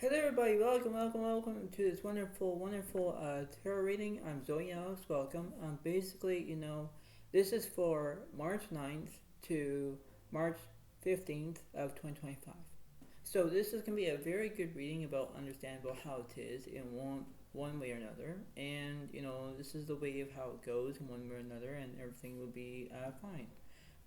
Hello everybody, welcome to this wonderful tarot reading. I'm Zoe Alex, welcome. Basically, this is for March 9th to March 15th of 2025. So this is going to be a very good reading about understandable how it is in one way or another. And, this is the way of how it goes in one way or another, and everything will be fine.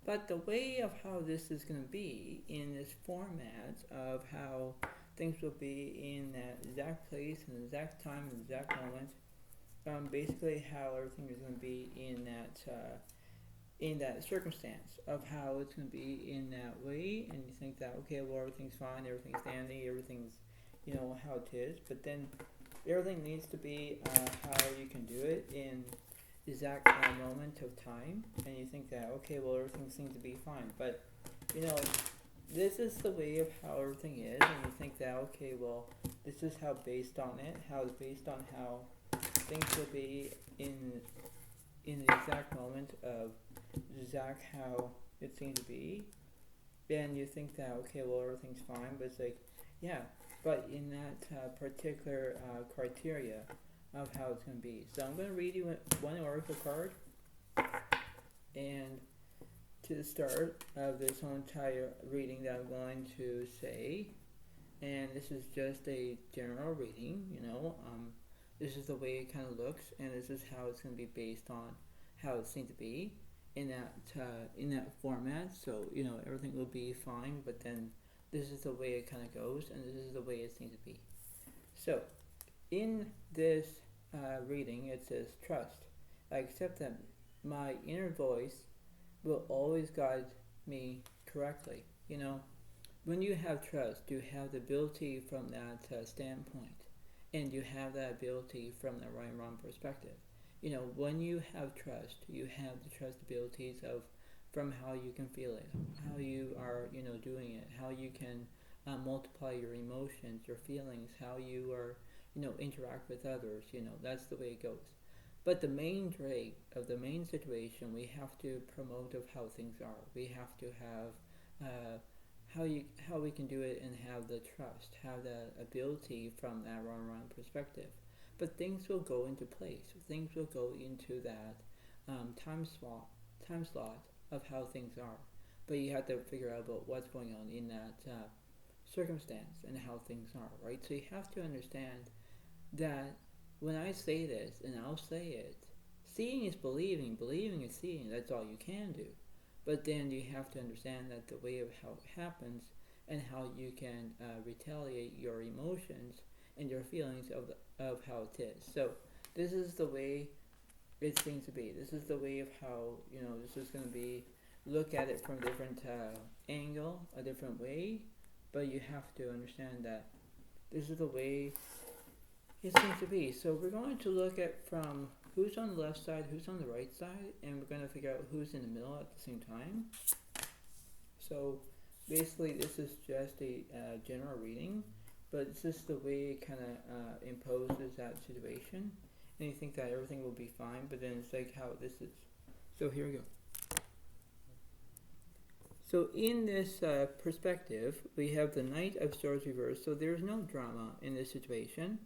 But the way of how this is going to be in this format of how things will be in that exact place and exact time and exact moment, basically how everything is going to be in that circumstance of how it's going to be in that way, and you think that okay, well, everything's fine, everything's dandy, everything's how it is, but then everything needs to be how you can do it in exact moment of time, and you think that okay, well, everything seems to be fine, but you know this is the way of how everything is, and you think that okay, well, this is how based on it, how it's based on how things will be in the exact moment of exact how it seems to be, then you think that okay, well, everything's fine, but it's like yeah, but in that particular criteria of how it's going to be. So I'm going to read you one oracle card, and to the start of this whole entire reading that I'm going to say, and this is just a general reading, this is the way it kind of looks, and this is how it's going to be based on how it seems to be in that format. So everything will be fine, but then this is the way it kind of goes, and this is the way it seems to be. So in this reading, it says trust. I accept that my inner voice will always guide me correctly. When you have trust, you have the ability from that standpoint, and you have that ability from the right and wrong perspective. When you have trust, you have the trust abilities of from how you can feel it, how you are, doing it, how you can multiply your emotions, your feelings, how you are, interact with others. That's the way it goes. But the main trait of the main situation, we have to promote of how things are. We have to have how we can do it and have the trust, have the ability from that wrong perspective. But things will go into place. Things will go into that time slot of how things are. But you have to figure out about what's going on in that circumstance and how things are, right? So you have to understand that when I say this, and I'll say it, seeing is believing, believing is seeing, that's all you can do. But then you have to understand that the way of how it happens and how you can retaliate your emotions and your feelings of how it is. So this is the way it seems to be. This is the way of how, this is going to be, look at it from a different angle, a different way, but you have to understand that this is the way it seems to be. So we're going to look at from who's on the left side, who's on the right side, and we're going to figure out who's in the middle at the same time. So basically this is just a general reading, but it's just the way it kind of imposes that situation, and you think that everything will be fine, but then it's like how this is. So here we go. So in this perspective, we have the Knight of Swords reversed, so there's no drama in this situation.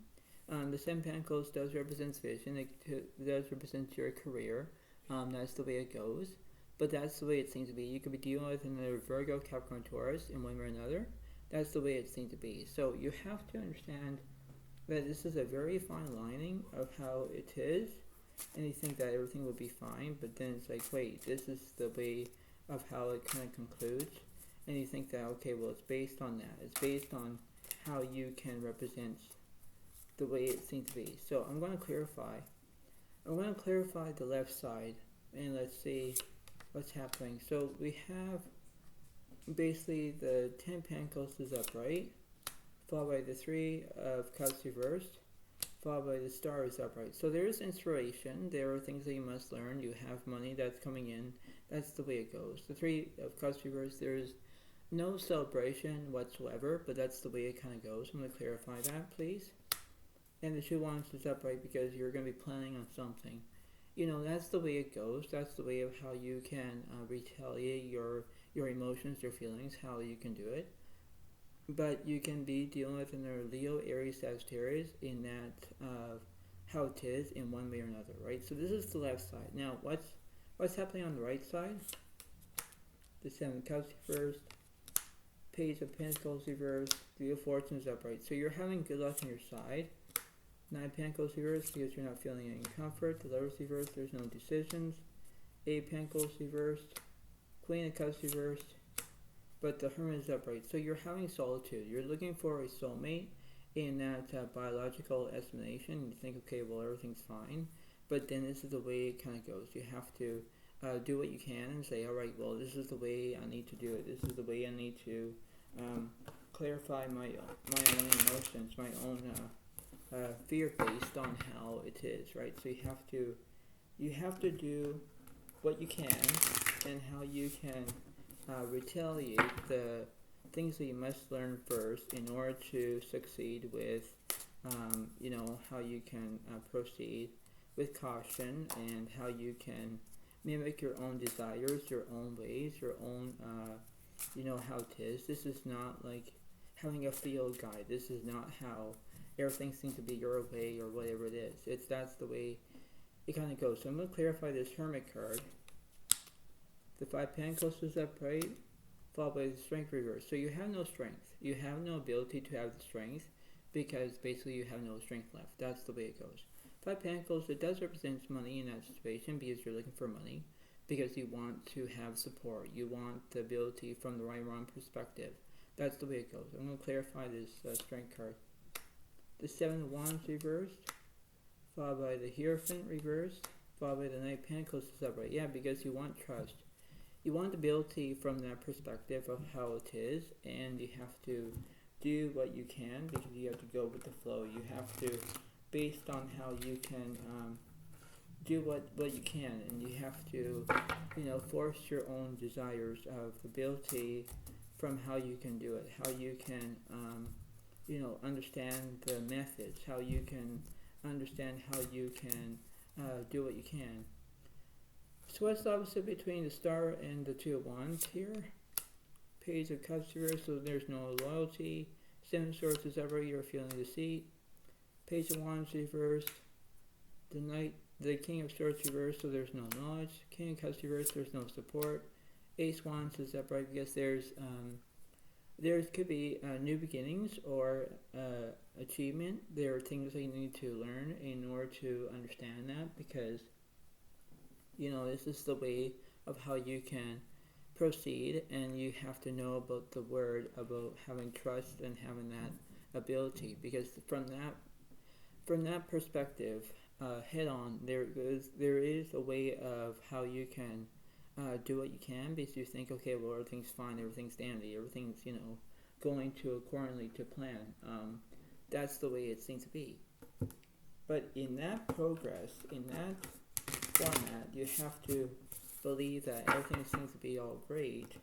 The Seven Pentacles does represent vision, it does represent your career, that's the way it goes, but that's the way it seems to be. You could be dealing with another Virgo, Capricorn, Taurus in one way or another. That's the way it seems to be. So you have to understand that this is a very fine lining of how it is, and you think that everything will be fine, but then it's like, wait, this is the way of how it kind of concludes, and you think that okay, well, it's based on that. It's based on how you can represent the way it seems to be. So I'm going to clarify. I'm going to clarify the left side, and let's see what's happening. So we have basically the 10 Pentacles is upright, followed by the 3 of Cups reversed, followed by the Star is upright. So there is inspiration. There are things that you must learn. You have money that's coming in. That's the way it goes. The 3 of Cups reversed, there is no celebration whatsoever, but that's the way it kind of goes. I'm going to clarify that, please. And the 2 Wands is upright because you're going to be planning on something. That's the way it goes. That's the way of how you can retaliate your emotions, your feelings, how you can do it. but you can be dealing with another Leo, Aries, Sagittarius in that how it is in one way or another, right? So this is the left side. Now, what's happening on the right side? The Seven of Cups reversed, Page of Pentacles reversed, Three of Fortunes upright. So you're having good luck on your side. Nine of Pentacles reversed because you're not feeling any comfort. The Lovers reversed, there's no decisions. Eight of Pentacles reversed, Queen of Cups reversed, but the Hermit is upright. So you're having solitude. You're looking for a soulmate in that biological estimation. You think, okay, well, everything's fine. But then this is the way it kind of goes. You have to do what you can and say, all right, well, this is the way I need to do it. This is the way I need to clarify my own emotions, my own fear based on how it is, right? So you have to do what you can and how you can retaliate the things that you must learn first in order to succeed with, how you can proceed with caution and how you can mimic your own desires, your own ways, your own, how it is. This is not like having a field guide. This is not how everything seems to be your way or whatever it is. That's the way it kind of goes. So I'm going to clarify this Hermit card. The Five of Pentacles is upright, followed by the Strength reverse. So you have no strength. You have no ability to have the strength because basically you have no strength left. That's the way it goes. Five of Pentacles, it does represent money in that situation because you're looking for money, because you want to have support. You want the ability from the right and wrong perspective. That's the way it goes. I'm going to clarify this Strength card. The Seven of Wands reversed, followed by the Hierophant reversed, followed by the Knight of Pentacles is upright. Yeah, because you want trust. You want the ability from that perspective of how it is, and you have to do what you can because you have to go with the flow. You have to, based on how you can do what you can, and you have to, force your own desires of ability from how you can do it, how you can, understand the methods, how you can understand how you can do what you can. So what's the opposite between the Star and the Two of Wands here? Page of Cups reversed, so there's no loyalty. Seven of Swords is upright, you're feeling deceit. Page of Wands reversed. The King of Swords reversed, so there's no knowledge. King of Cups reversed, there's no support. Ace of Wands is upright because there could be new beginnings or achievement. There are things that you need to learn in order to understand that because this is the way of how you can proceed, and you have to know about the word, about having trust and having that ability, because from that perspective, head on, there is a way of how you can do what you can, because you think, okay, well, everything's fine, everything's dandy, everything's going to accordingly to plan. That's the way it seems to be. But in that progress, in that format, you have to believe that everything seems to be all great,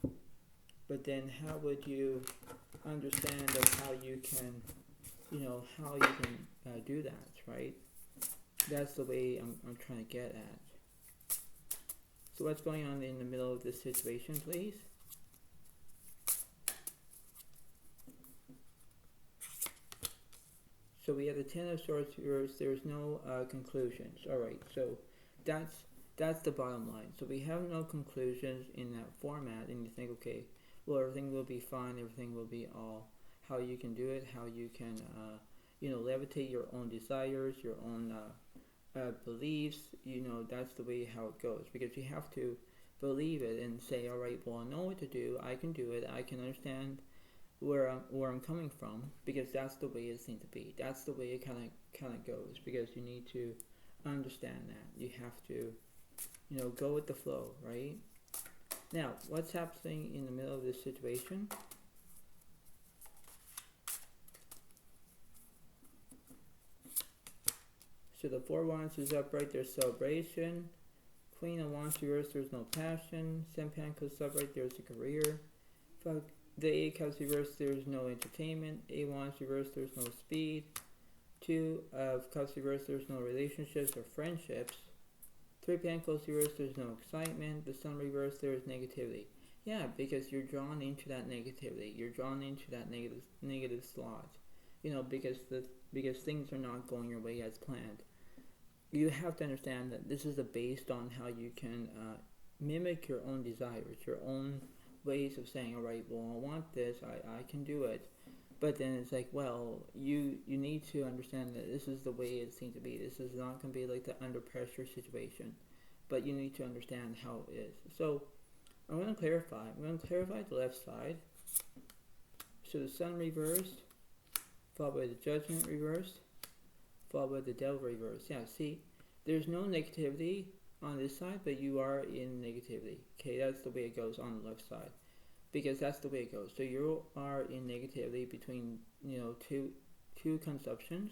but then how would you understand of how you can do that, right? That's the way I'm trying to get at. So what's going on in the middle of this situation, please? So we have the Ten of Swords reversed. There's no conclusions. All right, so that's the bottom line. So we have no conclusions in that format, and you think, okay, well, everything will be fine. Everything will be all how you can do it, how you can, levitate your own desires, your own beliefs. That's the way how it goes, because you have to believe it and say, all right, well, I know what to do. I can do it. I can understand where I'm coming from, because that's the way it seems to be. That's the way it kind of goes, because you need to understand that. You have to, go with the flow, right? Now, what's happening in the middle of this situation? So the Four of Wands is upright, there's celebration. Queen of Wands reversed, there's no passion. Seven of Pentacles upright, there's a career. The Eight of Cups reversed, there's no entertainment. Eight of Wands reversed, there's no speed. Two of Cups reversed, there's no relationships or friendships. Three of Pentacles reversed, there's no excitement. The Sun reversed, there is negativity. Yeah, because you're drawn into that negativity. You're drawn into that negative slot. Because things are not going your way as planned. You have to understand that this is based on how you can mimic your own desires, your own ways of saying, all right, well, I want this, I can do it. But then it's like, well, you need to understand that this is the way it seems to be. This is not going to be like the under pressure situation. But you need to understand how it is. So I'm going to clarify. I'm going to clarify the left side. So the Sun reversed, followed by the Judgment reversed, followed by the Devil reversed. Yeah, see, there's no negativity on this side, but you are in negativity. Okay, that's the way it goes on the left side. Because that's the way it goes. So you are in negativity between, two conceptions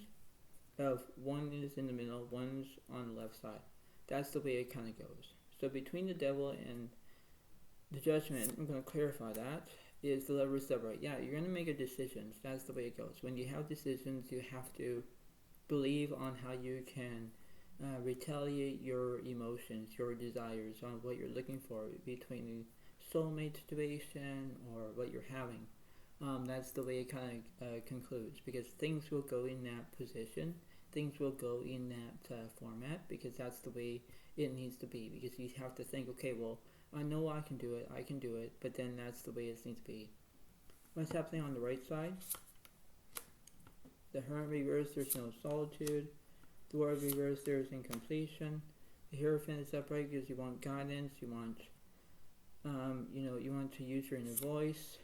of one is in the middle, one's on the left side. That's the way it kind of goes. So between the Devil and the Judgment, I'm going to clarify that, is the lever separate. Yeah, you're going to make a decision. That's the way it goes. When you have decisions, you have to believe on how you can retaliate your emotions, your desires, on what you're looking for between the soulmate situation or what you're having. That's the way it kind of concludes, because things will go in that position, things will go in that format, because that's the way it needs to be. Because you have to think, okay, well, I know I can do it, but then that's the way it needs to be. What's happening on the right side? The Hermit reverse, there's no solitude. The World reverse, there's incompletion. The Hierophant is upright because you want guidance, you want you want to use your inner voice.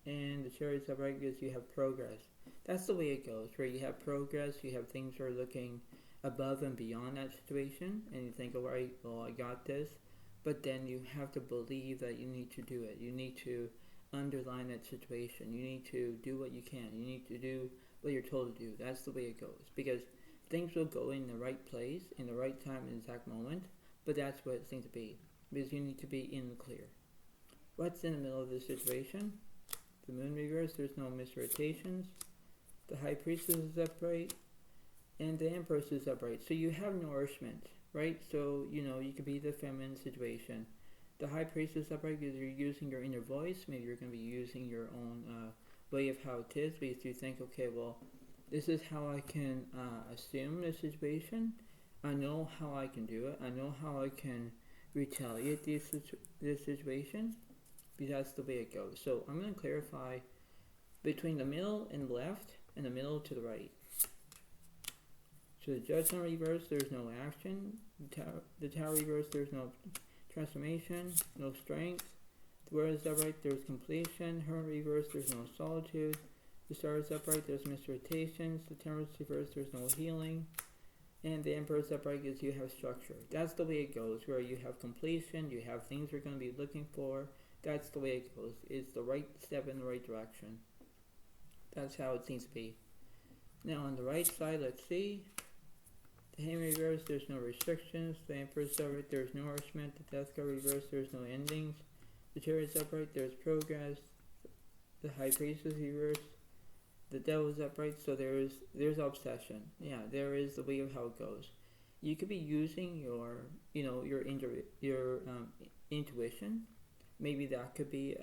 And the Chariot is upright because you have progress. That's the way it goes, where you have progress, you have things that are looking above and beyond that situation, and you think, all right, well, I got this. But then you have to believe that you need to do it. You need to underline that situation. You need to do what you can. You need to do what you're told to do. That's the way it goes. Because things will go in the right place, in the right time, in the exact moment. But that's what it seems to be. Because you need to be in the clear. What's in the middle of this situation? The Moon reverse, there's no misrotations. The High Priestess is upright. And the Empress is upright. So you have nourishment, right? So, you could be the feminine situation. The High Priestess is upright because you're using your inner voice. Maybe you're going to be using your own way of how it is. Because you think, okay, well, this is how I can assume the situation. I know how I can do it. I know how I can retaliate this situation. Because that's the way it goes. So I'm going to clarify between the middle and the left and the middle to the right. So the Judgment reverse, there's no action. The Tower reverse, there's no transformation, no strength. The World is upright, there's completion. Hermit reverse, there's no solitude. The Star is upright, there's misrotations. The Temperance reverse, there's no healing. And the Emperor is upright because you have structure. That's the way it goes, where you have completion, you have things you're going to be looking for. That's the way it goes. It's the right step in the right direction. That's how it seems to be. Now on the right side, let's see. The Hangman reverse, there's no restrictions. The Empress upright, there's nourishment. The Death Card reverse, there's no endings. The Chariot is upright, there's progress. The High Priestess reverse. The Devil is upright, so there's obsession. Yeah, there is the way of how it goes. You could be using your intuition. Maybe that could be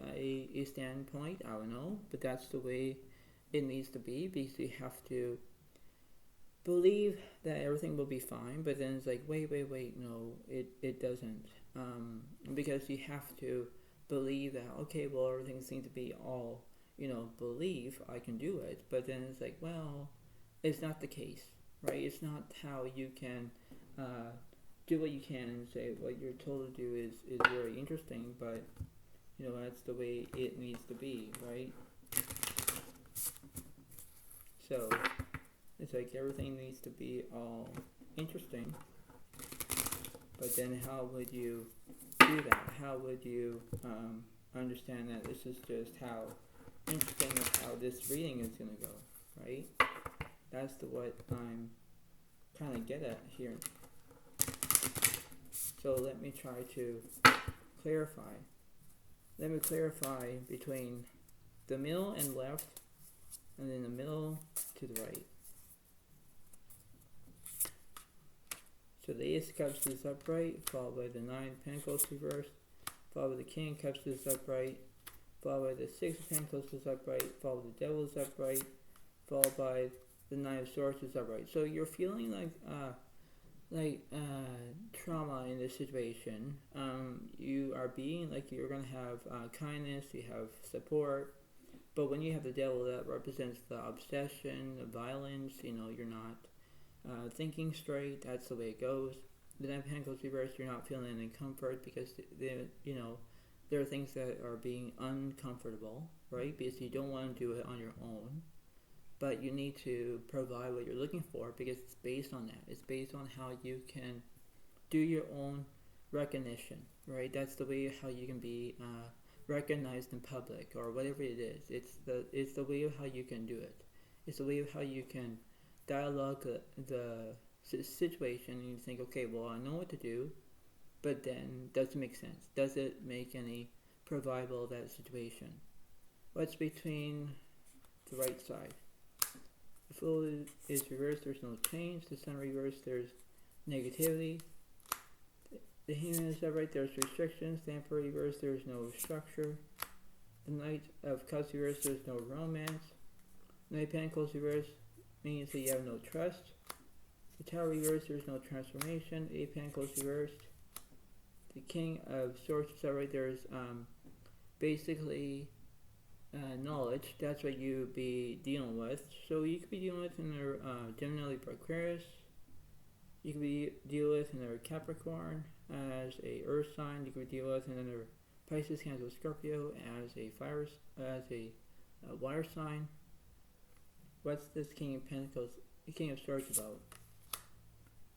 a standpoint. I don't know, but that's the way it needs to be, because you have to believe that everything will be fine, but then it's like, wait, no, it doesn't. Because you have to believe that, okay, well, everything seems to be all, believe I can do it, but then it's like, well, it's not the case, right? It's not how you can do what you can and say what you're told to do is very interesting, but, that's the way it needs to be, right? So it's like everything needs to be all interesting, but then how would you do that? How would you understand that this is just how interesting of how this reading is going to go, right? That's what I'm trying to get at here. So let me try to clarify. Let me clarify between the middle and left, and then the middle to the right. So the Ace of Cups is upright, followed by the Nine of Pentacles reversed, followed by the King of Cups is upright, followed by the Six of Pentacles is upright, followed by the Devil is upright, followed by the Knight of Swords is upright. So you're feeling trauma in this situation. You are being like you're gonna have kindness, you have support, but when you have the Devil, that represents the obsession, the violence. You're not thinking straight. That's the way it goes. The Knight of Pentacles reversed, you're not feeling any comfort because there are things that are being uncomfortable, right? Because you don't want to do it on your own, but you need to provide what you're looking for because it's based on that. It's based on how you can do your own recognition, right? That's the way how you can be recognized in public or whatever it is. It's the way of how you can do it. It's the way of how you can dialogue the situation, and you think, okay, well, I know what to do, but then does it make sense? Does it make any providable of that situation? What's between the right side? The Fool is reversed, there's no change. The Sun reversed, there's negativity. The Hangman is upright, there's restrictions. The Emperor reversed, there's no structure. The Knight of Cups reversed, there's no romance. The Knight of Pentacles reversed means that you have no trust. The Tower reversed, there's no transformation. The Eight of Pentacles reversed. The King of Swords is upright, there's basically knowledge. That's what you be dealing with. So you could be dealing with another Gemini, Libra, Aquarius. You could be dealing with another Capricorn as a Earth sign. You could deal with another Pisces, Cancer, Scorpio as a fire, as a water sign. What's this King of Pentacles, King of Swords about?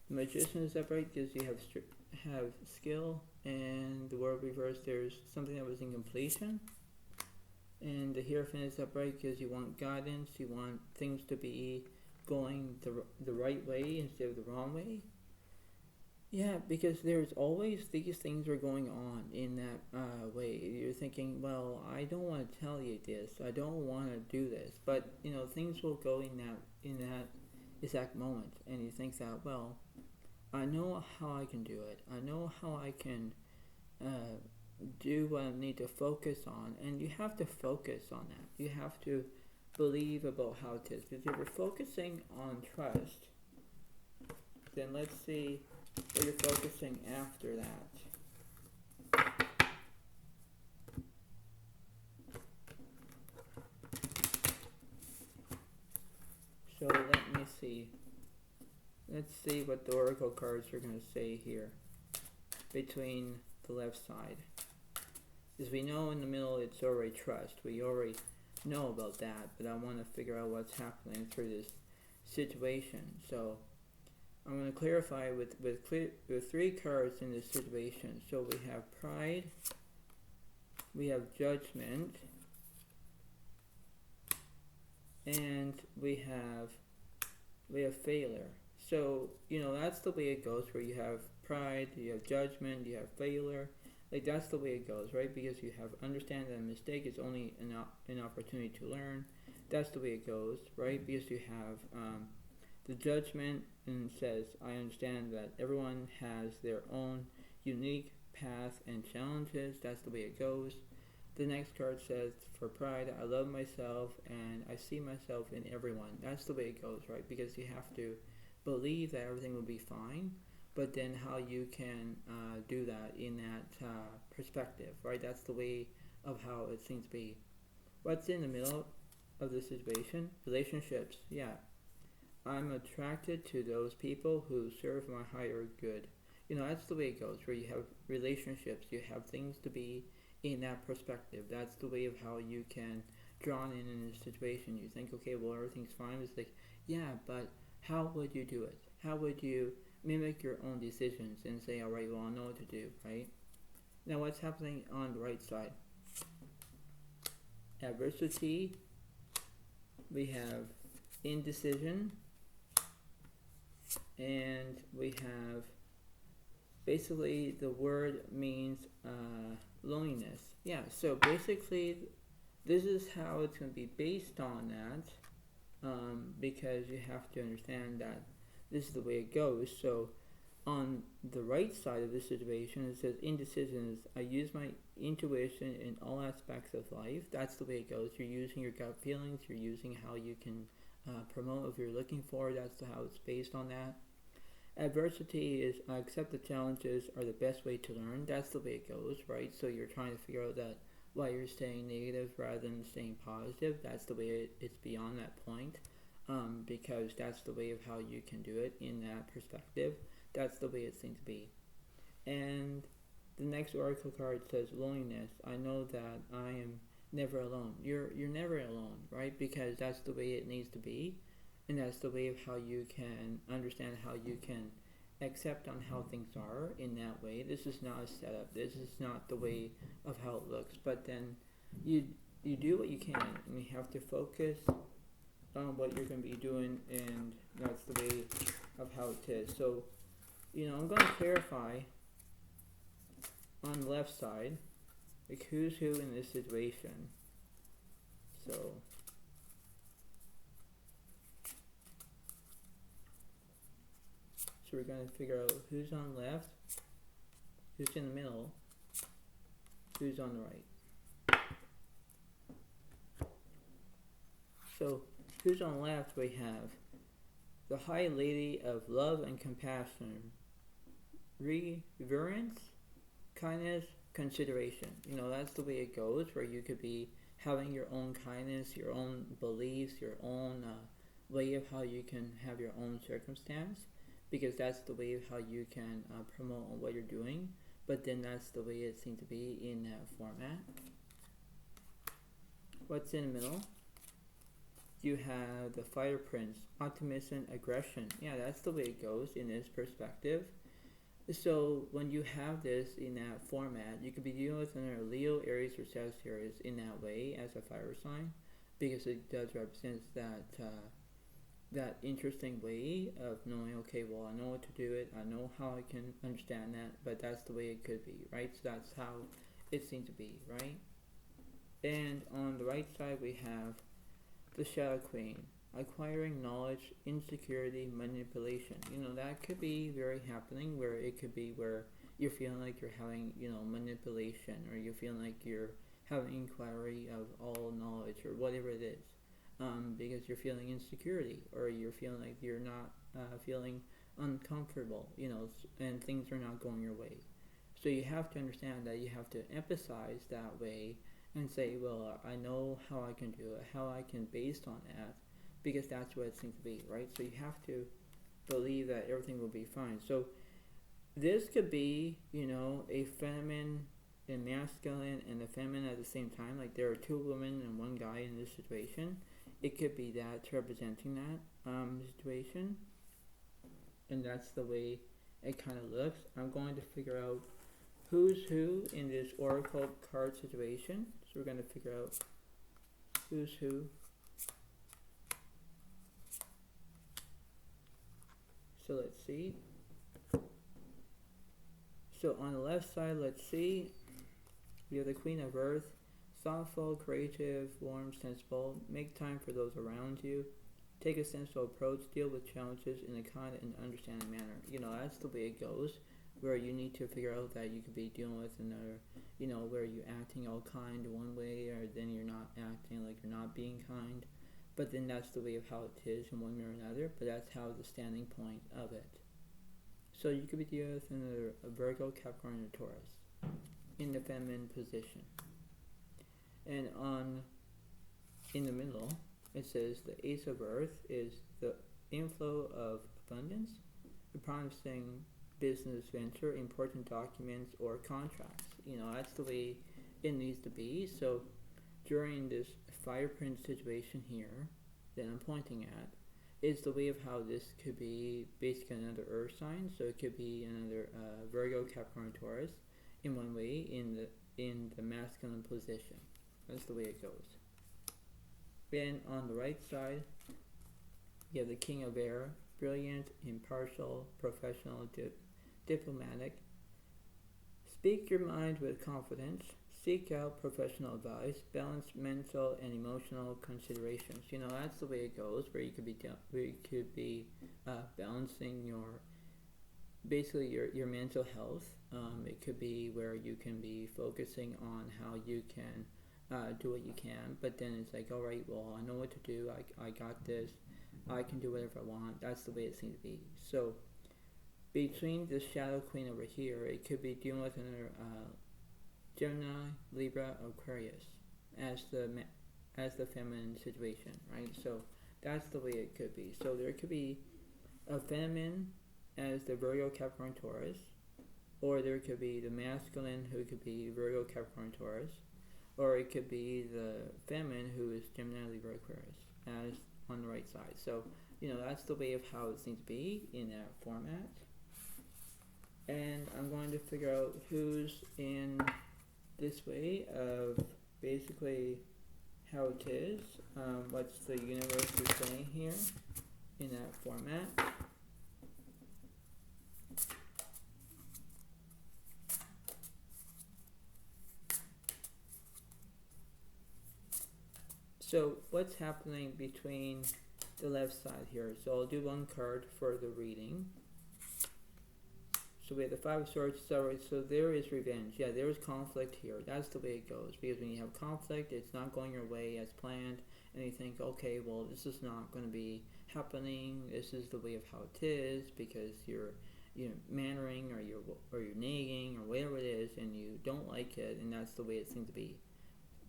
The Magician is upright because you have skill, and the World reversed, there's something that was in completion. And the Hierophant is upright because you want guidance, you want things to be going the right way instead of the wrong way. Yeah, because there's always these things are going on in that way. You're thinking, well, I don't want to tell you this, I don't want to do this, but things will go in that exact moment, and you think that, well, I know how I can do it. I know how I can do what I need to focus on, and you have to focus on that. You have to believe about how it is. Because if you're focusing on trust, then let's see what you're focusing after that. So let me see. Let's see what the Oracle cards are going to say here between the left side. As we know, in the middle it's already trust. We already know about that, but I want to figure out what's happening through this situation. So I'm going to clarify with three cards in this situation. So we have pride, we have judgment, and we have failure. So that's the way it goes, where you have pride, you have judgment, you have failure. Like, that's the way it goes, right? Because you have understand that a mistake is only an opportunity to learn. That's the way it goes, right? Because you have the judgment, and says, I understand that everyone has their own unique path and challenges. That's the way it goes. The next card says, for pride, I love myself and I see myself in everyone. That's the way it goes, right? Because you have to believe that everything will be fine, but then how you can do that in that perspective, right? That's the way of how it seems to be. What's in the middle of the situation? Relationships. Yeah, I'm attracted to those people who serve my higher good. That's the way it goes, where you have relationships, you have things to be in that perspective. That's the way of how you can draw in this situation. You think, okay, well, everything's fine. It's like, yeah, but how would you do it? How would you mimic your own decisions and say, all right, well, I know what to do, right? Now, what's happening on the right side? Adversity. We have indecision. And we have, basically, the word means loneliness. Yeah, so basically, this is how it's going to be based on that, because you have to understand that this is the way it goes. So On the right side of this situation, it says indecision is I use my intuition in all aspects of life. That's the way it goes. You're using your gut feelings. You're using how you can promote if you're looking for. That's how it's based on that. Adversity is I accept the challenges are the best way to learn. That's the way it goes, right? So you're trying to figure out that why you're staying negative rather than staying positive. That's the way it's beyond that point, because that's the way of how you can do it in that perspective. That's the way it seems to be. And the next oracle card says loneliness. I know that I am never alone. You're never alone, right? Because that's the way it needs to be, and that's the way of how you can understand how you can accept on how things are in that way. This is not a setup. This is not the way of how it looks. But then you do what you can, and you have to focus on what you're going to be doing, and that's the way of how it is. So, I'm going to clarify on the left side, like who's who in this situation. So we're going to figure out who's on the left, who's in the middle, who's on the right. So who's on the left, we have the High Lady of Love and Compassion, reverence, kindness, consideration. That's the way it goes, where you could be having your own kindness, your own beliefs, your own way of how you can have your own circumstance, because that's the way of how you can promote what you're doing. But then that's the way it seems to be in that format. What's in the middle? You have the Fire Prince, optimism, aggression. Yeah, that's the way it goes in this perspective. So when you have this in that format, you could be dealing with another Leo, Aries, or Sagittarius in that way as a fire sign, because it does represent that interesting way of knowing, okay, well, I know what to do it, I know how I can understand that, but that's the way it could be, right? So that's how it seems to be, right? And on the right side, we have the Shadow Queen, acquiring knowledge, insecurity, manipulation. That could be very happening, where it could be where you're feeling like you're having, manipulation, or you're feeling like you're having inquiry of all knowledge, or whatever it is. Because you're feeling insecurity, or you're feeling like you're not feeling uncomfortable, and things are not going your way. So you have to understand that you have to emphasize that way and say, well, I know how I can do it, how I can based on that, because that's what it seems to be, right? So you have to believe that everything will be fine. So this could be, a feminine and masculine and a feminine at the same time. Like there are two women and one guy in this situation. It could be that representing that situation, and that's the way it kind of looks. I'm going to figure out who's who in this oracle card situation. So we're going to figure out who's who. So let's see. So on the left side, let's see. We have the Queen of Earth. Thoughtful, creative, warm, sensible. Make time for those around you. Take a sensible approach. Deal with challenges in a kind and understanding manner. That's the way it goes, where you need to figure out that you could be dealing with another, where you're acting all kind one way, or then you're not acting like you're not being kind. But then that's the way of how it is in one way or another, but that's how the standing point of it. So you could be dealing with another Virgo, Capricorn, or Taurus in the feminine position. And in the middle, it says the Ace of Earth is the inflow of abundance, a promising business venture, important documents, or contracts. That's the way it needs to be. So during this fire print situation here that I'm pointing at, is the way of how this could be basically another earth sign. So it could be another Virgo, Capricorn, Taurus in one way in the masculine position. That's the way it goes. Then on the right side, you have the King of Air, brilliant, impartial, professional, diplomatic. Speak your mind with confidence. Seek out professional advice. Balance mental and emotional considerations. That's the way it goes, where you could be balancing basically your mental health. It could be where you can be focusing on how you can do what you can, but then it's like, all right, well, I know what to do. I got this. I can do whatever I want. That's the way it seems to be. So between this shadow queen over here, it could be dealing with another Gemini, Libra, Aquarius as the feminine situation, right? So that's the way it could be. So there could be a feminine as the Virgo, Capricorn, Taurus, or there could be the masculine who could be Virgo, Capricorn, Taurus, or it could be the feminine who is Gemini, Libra, Aquarius as on the right side. So that's the way of how it seems to be in that format. And I'm going to figure out who's in this way of basically how it is, what's the universe is saying here in that format. So what's happening between the left side here? So I'll do one card for the reading. So we have the Five of Swords. So there is revenge. Yeah, there is conflict here. That's the way it goes. Because when you have conflict, it's not going your way as planned, and you think, okay, well, this is not going to be happening. This is the way of how it is because you're mannering or you're nagging or whatever it is, and you don't like it, and that's the way it seems to be.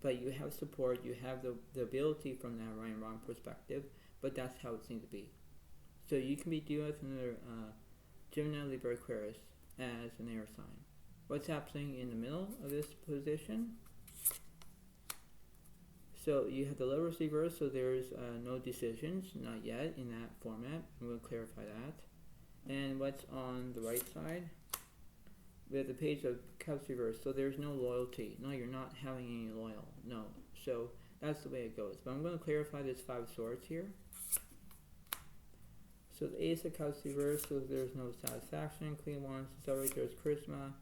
But you have support. You have the ability from that right and wrong perspective. But that's how it seems to be. So you can be dealing with another Gemini, Libra, Aquarius as an air sign. What's happening in the middle of this position? So you have the Lovers reverse, so there's no decisions, not yet in that format. I'm going to clarify that. And what's on the right side? We have the Page of Cups reverse, so there's no loyalty. No, you're not having any loyal. No. So that's the way it goes. But I'm going to clarify this Five of Swords here. So the Ace of Cups reversed, so there's no satisfaction. Queen of Wands is upright, there's charisma.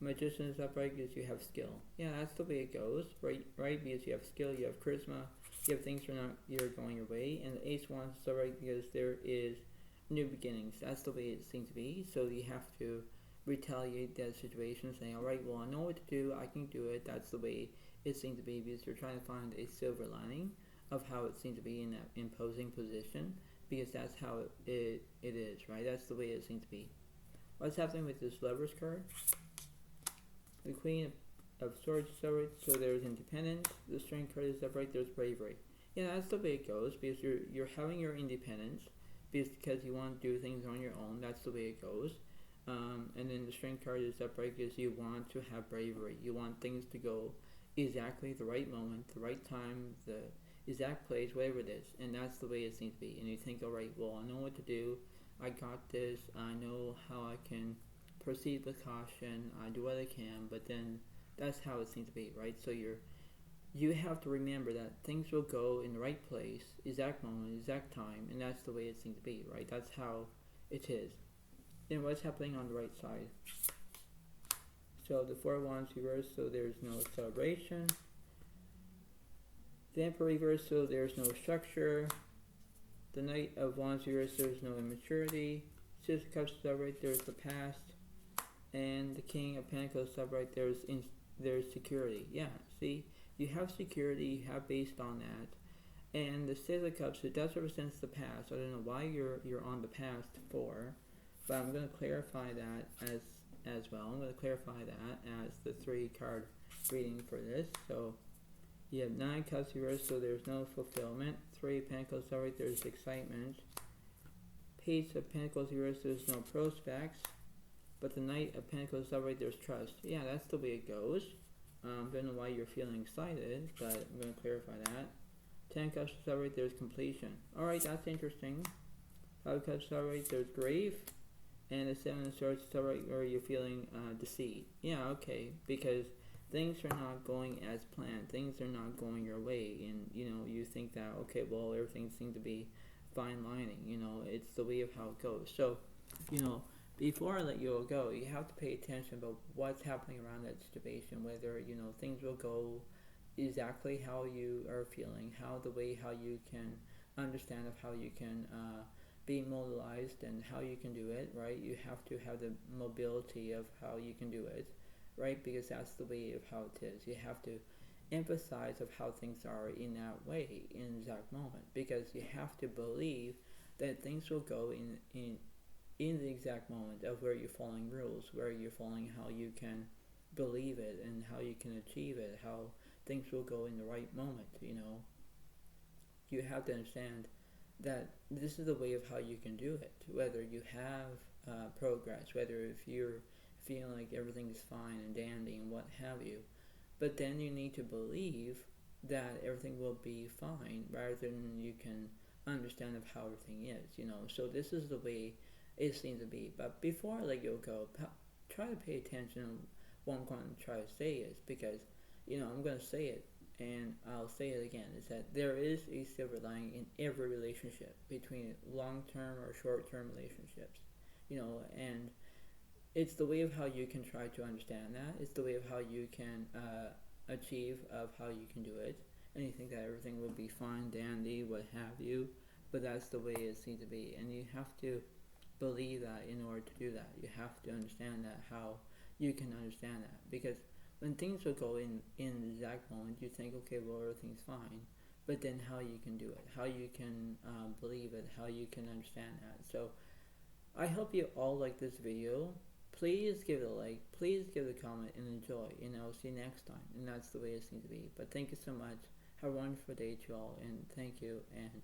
Magician is upright because you have skill. Yeah, that's the way it goes, right? Because you have skill, you have charisma, you have things you're going your way. And the Ace of Wands is upright because there is new beginnings. That's the way it seems to be. So you have to retaliate that situation, saying, all right, well, I know what to do, I can do it. That's the way it seems to be because you're trying to find a silver lining of how it seems to be in that imposing position. Because that's how it is, right? That's the way it seems to be. What's happening with this Lovers card? The Queen of Swords is upright, so there's independence. The Strength card is upright, there's bravery. Yeah, that's the way it goes, because you're having your independence, because you want to do things on your own. That's the way it goes. And then the Strength card is upright because you want to have bravery. You want things to go exactly the right moment, the right time, the exact place, whatever it is, and that's the way it seems to be. And you think, all right, well, I know what to do, I got this, I know how I can proceed with caution, I do what I can, but then that's how it seems to be, right? So you have to remember that things will go in the right place, exact moment, exact time, and that's the way it seems to be, right? That's how it is. Then what's happening on the right side? So the Four of Wands reversed, so there's no celebration. The Emperor reversed, so there's no structure. The Knight of Wands reversed, there's no immaturity. Six of Cups is upright, there's the past. And the King of Pentacles is upright, there's security. Yeah, see, you have security, you have based on that. And the Six of Cups, it does represent the past. I don't know why you're on the past for, but I'm going to clarify that as well. I'm going to clarify that as the 3-card reading for this. So you have 9 Cups reversed, so there's no fulfillment. 3 Pentacles upright, there's excitement. Page of Pentacles reversed, there's no prospects. But the Knight of Pentacles upright, there's trust. Yeah, that's the way it goes. Don't know why you're feeling excited, but I'm going to clarify that. 10 Cups upright, there's completion. Alright, that's interesting. 5 Cups upright, there's grief. And the 7 of Swords upright, where you're feeling deceit. Yeah, okay, because things are not going as planned. Things are not going your way, and you think that, okay, well, everything seems to be fine lining. It's the way of how it goes. So, before I let you all go, you have to pay attention about what's happening around that situation. Whether things will go exactly how you are feeling, how you can understand of how you can be mobilized and how you can do it, right? You have to have the mobility of how you can do it, right? Because that's the way of how it is. You have to emphasize of how things are in that way in that moment, because you have to believe that things will go in the exact moment of where you're following rules, where you're following how you can believe it and how you can achieve it, how things will go in the right moment. You have to understand that this is the way of how you can do it, whether you have progress, whether if you're feeling like everything is fine and dandy and what have you, but then you need to believe that everything will be fine rather than you can understand of how everything is. So this is the way it seems to be. But before I let you go, try to pay attention to what I'm going to try to say is, because I'm going to say it and I'll say it again, is that there is a silver lining in every relationship, between long-term or short-term relationships, and it's the way of how you can try to understand that. It's the way of how you can achieve of how you can do it. And you think that everything will be fine, dandy, what have you, but that's the way it seems to be. And you have to believe that in order to do that. You have to understand that, how you can understand that. Because when things will go in the exact moment, you think, okay, well, everything's fine. But then how you can do it, how you can believe it, how you can understand that. So I hope you all like this video. Please give it a like, please give it a comment and enjoy, and I'll see you next time. And that's the way it seems to be. But thank you so much. Have a wonderful day to all, and thank you, and